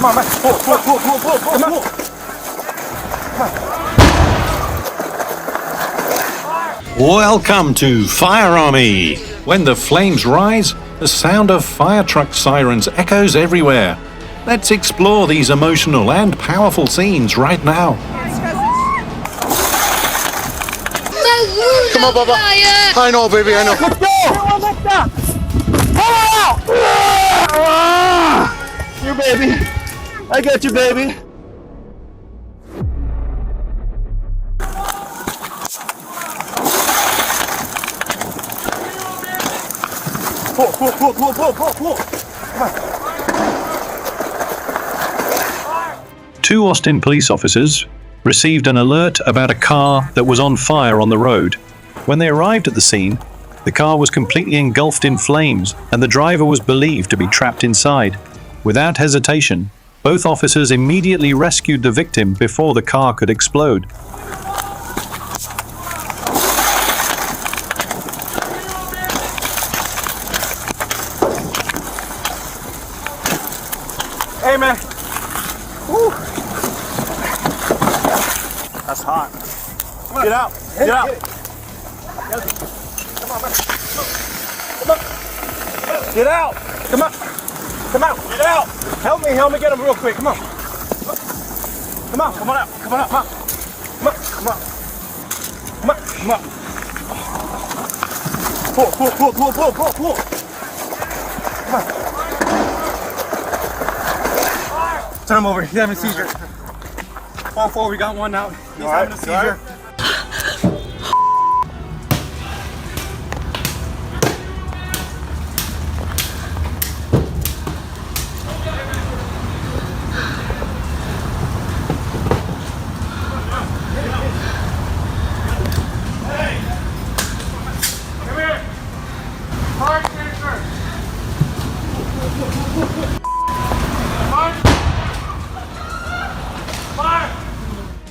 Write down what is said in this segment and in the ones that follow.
Come on, man. Pull. Come on. Welcome to Fire Army. When the flames rise, the sound of fire truck sirens echoes everywhere. Let's explore these emotional and powerful scenes right now. Come on, Bubba. I know, baby, I know. Let's go! Lift up! Pull out! You baby. I got you, baby. Pull. Two Austin police officers received an alert about a car that was on fire on the road. When they arrived at the scene, the car was completely engulfed in flames and the driver was believed to be trapped inside. Without hesitation, both officers immediately rescued the victim before the car could explode. Hey, man. Woo. That's hot. Get out. Get out. Come on, man. Come on. Get out. Come on. Come out. Get out. Help me get him real quick. Come on. Come on. Come on out. Come on out. Come on. Come on. Pull. Come on. Turn him over. He's having a seizure. All four, we got one now. He's having a seizure.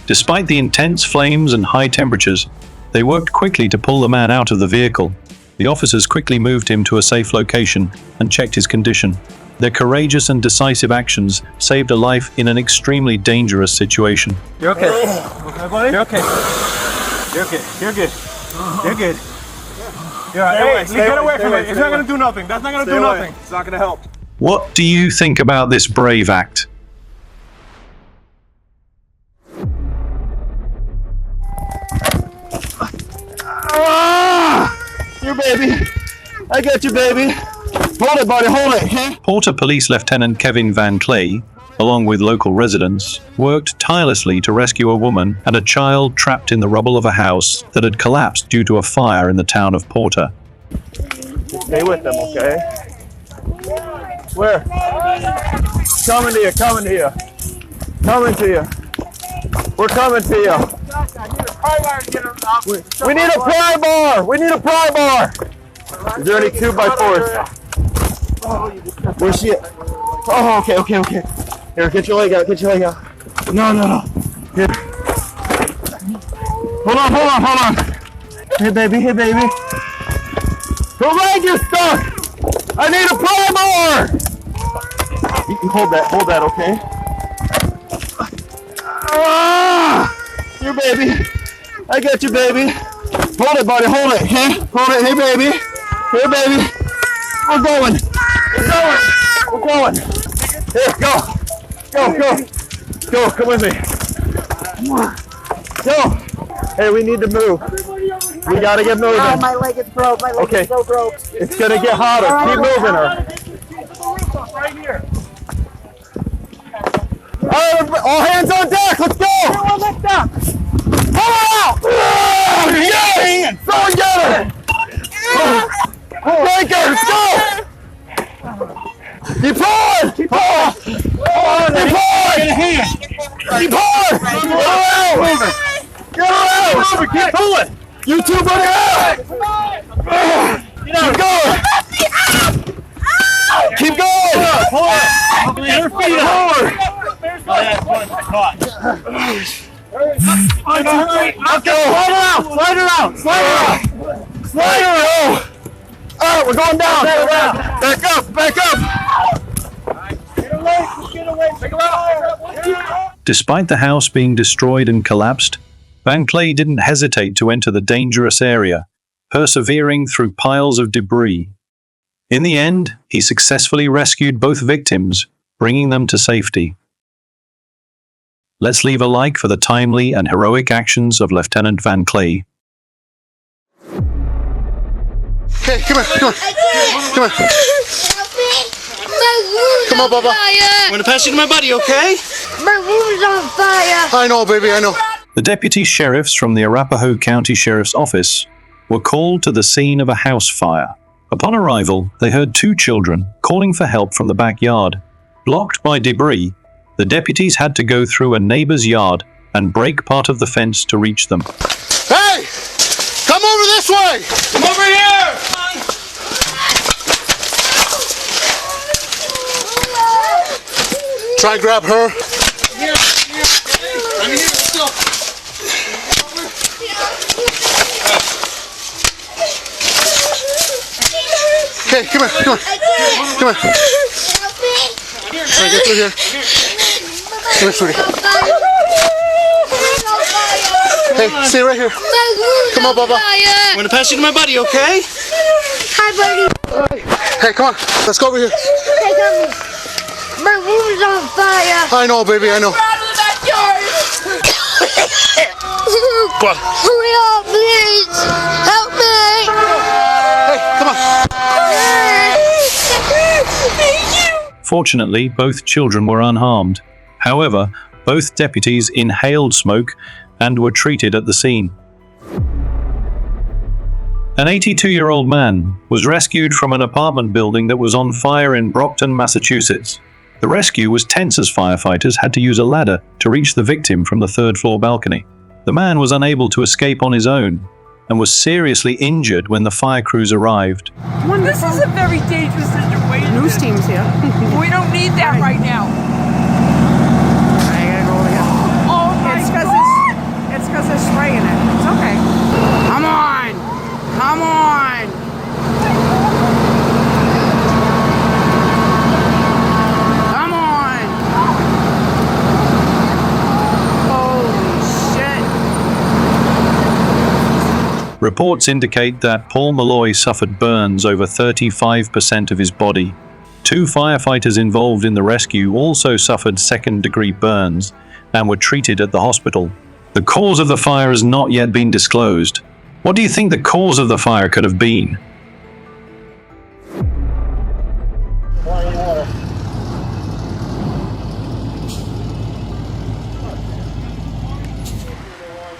Despite the intense flames and high temperatures, they worked quickly to pull the man out of the vehicle. The officers quickly moved him to a safe location and checked his condition. Their courageous and decisive actions saved a life in an extremely dangerous situation. You're okay. Okay, buddy? You're okay. You're okay. You're good. You're good. You're all right. Get away from it. It's not going to do nothing. That's not going to do nothing. It's not going to help. What do you think about this brave act? You baby. I got you, baby. Hold it, buddy. Hold it. Okay? Porter Police Lieutenant Kevin Van Clay, along with local residents, worked tirelessly to rescue a woman and a child trapped in the rubble of a house that had collapsed due to a fire in the town of Porter. Stay with them, okay? Where? Coming to you. We're coming to you. We need a pry bar. Is there any 2x4s? Where's she at? Oh, okay. Here, get your leg out. No. Here. Hold on. Hey, baby. Her leg is stuck. I need a pry bar. You hold that, okay? You baby. I got you, baby. Hold it, buddy. Hold it. Okay? Hold it. Hey, baby. We're going. Here, go. Come with me. Go. Hey, we need to move. We gotta get moving. Oh, my leg is broke. Is so broke. It's gonna get hotter. Keep moving her. Right here. All hands on deck. Let's go. Lift up. Pull her out. Yes. Someone get her. Break her. Let's go. Keep pulling. Keep pulling. Get her out. Keep pulling. You two, buddy, out. Keep going. Pull her. Your feet up. Let's go. Slide her out. All right, we're going down. Back up. Get away. Despite the house being destroyed and collapsed, Van Clay didn't hesitate to enter the dangerous area, persevering through piles of debris. In the end, he successfully rescued both victims, bringing them to safety. Let's leave a like for the timely and heroic actions of Lieutenant Van Clay. Hey, come on, come on. Come on. Come on, Bubba. I'm gonna pass you to my buddy, okay? My room's on fire. I know, baby, I know. The deputy sheriffs from the Arapahoe County Sheriff's Office were called to the scene of a house fire. Upon arrival, they heard two children calling for help from the backyard. Blocked by debris, the deputies had to go through a neighbor's yard and break part of the fence to reach them. Hey! Come over this way! Come over here! Try and grab her. Okay, come on, come on. Come on. Try and get through here. Come here, sweetie. Hey, stay right here. Come on, Bubba. I'm gonna pass you to my buddy, okay? Hi, buddy. Hey, come on. Let's go over here. Hey, come. My room's on fire. I know, baby, I know. Go on. Hurry up, please. Help me. Hey, come on. Thank you. Fortunately, both children were unharmed. However, both deputies inhaled smoke and were treated at the scene. An 82-year-old man was rescued from an apartment building that was on fire in Brockton, Massachusetts. The rescue was tense as firefighters had to use a ladder to reach the victim from the third-floor balcony. The man was unable to escape on his own and was seriously injured when the fire crews arrived. This is a very dangerous situation. News team's here. We don't need that right now. I gotta go over here. Oh my God! It's because they're spraying it. It's okay. Come on! Come on! Come on! Holy shit! Reports indicate that Paul Malloy suffered burns over 35% of his body. Two firefighters involved in the rescue also suffered second-degree burns and were treated at the hospital. The cause of the fire has not yet been disclosed. What do you think the cause of the fire could have been?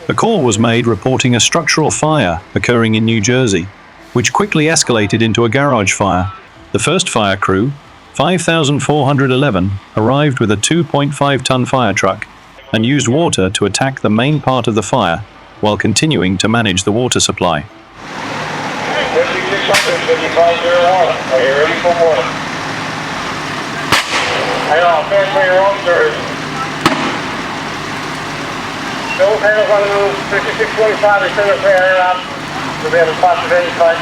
A call was made reporting a structural fire occurring in New Jersey, which quickly escalated into a garage fire. The first fire crew, 5411, arrived with a 2.5-ton fire truck and used water to attack the main part of the fire while continuing to manage the water supply. 5600-5501, are you ready for water? Hang on, fast for your own service. Bill panels on the move, 5625, they send us air out. We'll be able to spot the any fight.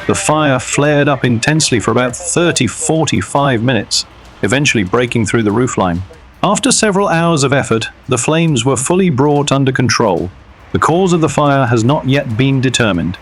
The fire flared up intensely for about 45 minutes, eventually breaking through the roofline. After several hours of effort, the flames were fully brought under control. The cause of the fire has not yet been determined.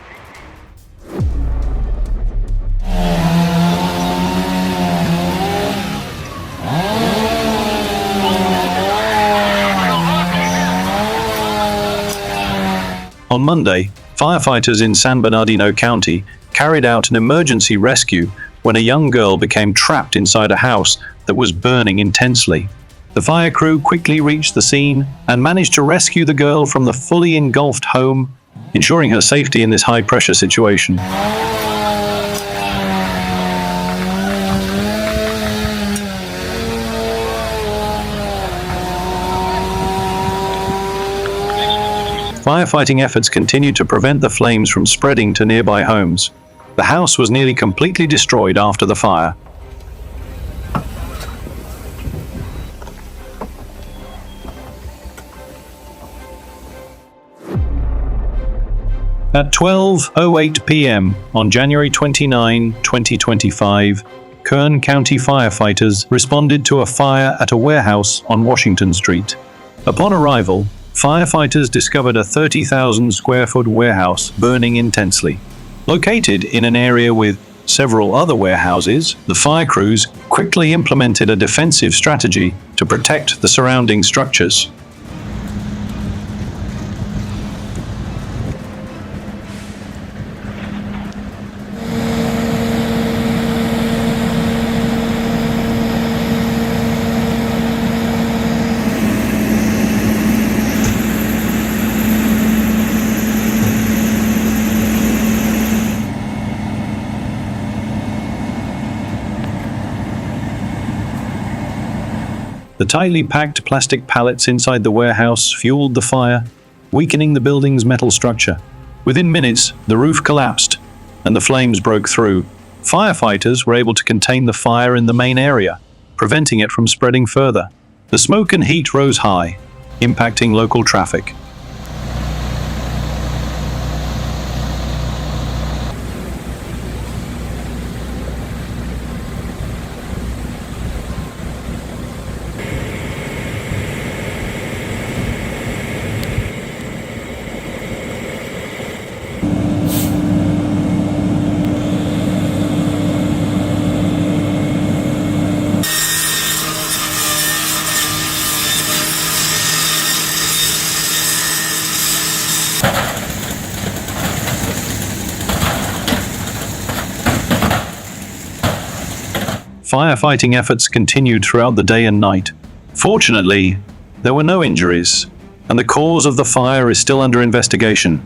On Monday, firefighters in San Bernardino County carried out an emergency rescue when a young girl became trapped inside a house that was burning intensely. The fire crew quickly reached the scene and managed to rescue the girl from the fully engulfed home, ensuring her safety in this high-pressure situation. Firefighting efforts continued to prevent the flames from spreading to nearby homes. The house was nearly completely destroyed after the fire. At 12:08 p.m. on January 29, 2025, Kern County firefighters responded to a fire at a warehouse on Washington Street. Upon arrival, firefighters discovered a 30,000 square foot warehouse burning intensely. Located in an area with several other warehouses, the fire crews quickly implemented a defensive strategy to protect the surrounding structures. The tightly packed plastic pallets inside the warehouse fueled the fire, weakening the building's metal structure. Within minutes, the roof collapsed and the flames broke through. Firefighters were able to contain the fire in the main area, preventing it from spreading further. The smoke and heat rose high, impacting local traffic. Firefighting efforts continued throughout the day and night. Fortunately, there were no injuries, and the cause of the fire is still under investigation.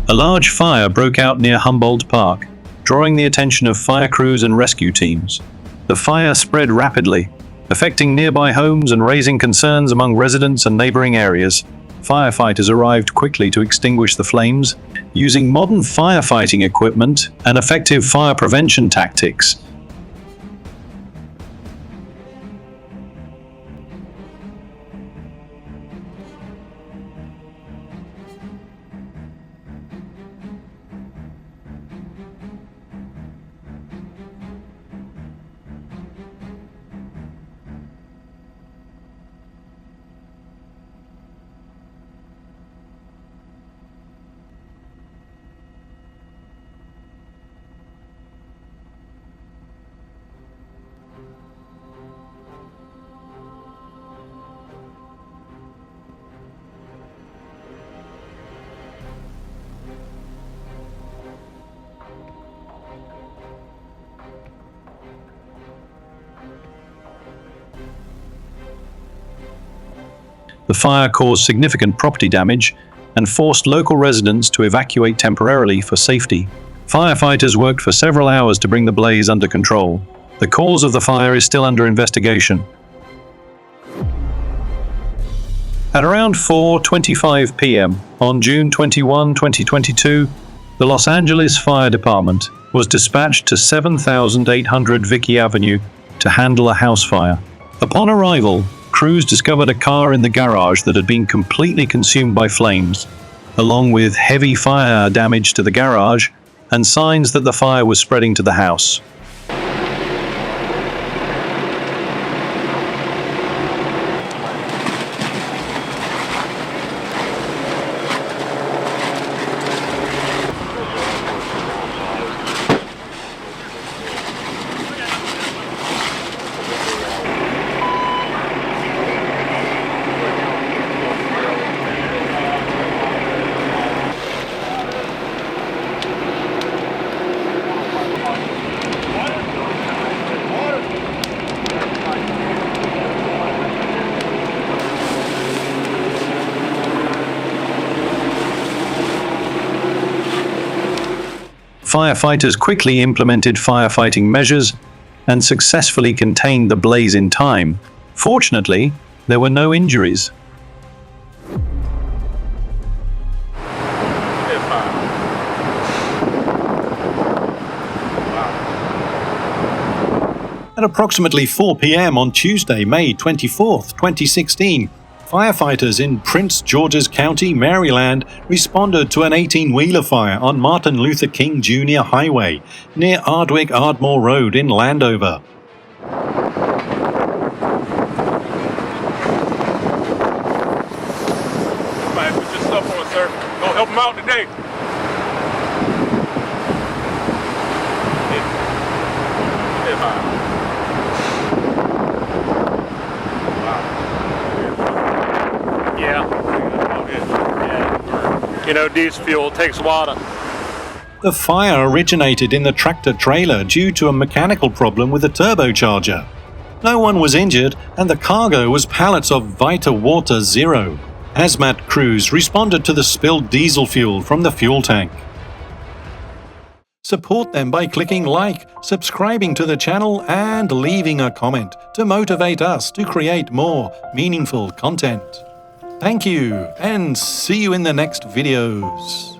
A large fire broke out near Humboldt Park, drawing the attention of fire crews and rescue teams. The fire spread rapidly, affecting nearby homes and raising concerns among residents and neighboring areas. Firefighters arrived quickly to extinguish the flames, using modern firefighting equipment and effective fire prevention tactics. The fire caused significant property damage and forced local residents to evacuate temporarily for safety. Firefighters worked for several hours to bring the blaze under control. The cause of the fire is still under investigation. At around 4:25 p.m. on June 21, 2022, the Los Angeles Fire Department was dispatched to 7800 Vicky Avenue to handle a house fire. Upon arrival, crews discovered a car in the garage that had been completely consumed by flames, along with heavy fire damage to the garage and signs that the fire was spreading to the house. Firefighters quickly implemented firefighting measures and successfully contained the blaze in time. Fortunately, there were no injuries. At approximately 4 p.m. on Tuesday, May 24, 2016, firefighters in Prince George's County, Maryland, responded to an 18-wheeler fire on Martin Luther King Jr. Highway near Ardwick-Ardmore Road in Landover. Somebody put your stuff on, sir. Go help him out today. You know, diesel fuel takes a while to... The fire originated in the tractor-trailer due to a mechanical problem with the turbocharger. No one was injured, and the cargo was pallets of Vita Water Zero. Hazmat crews responded to the spilled diesel fuel from the fuel tank. Support them by clicking like, subscribing to the channel, and leaving a comment to motivate us to create more meaningful content. Thank you, and see you in the next videos.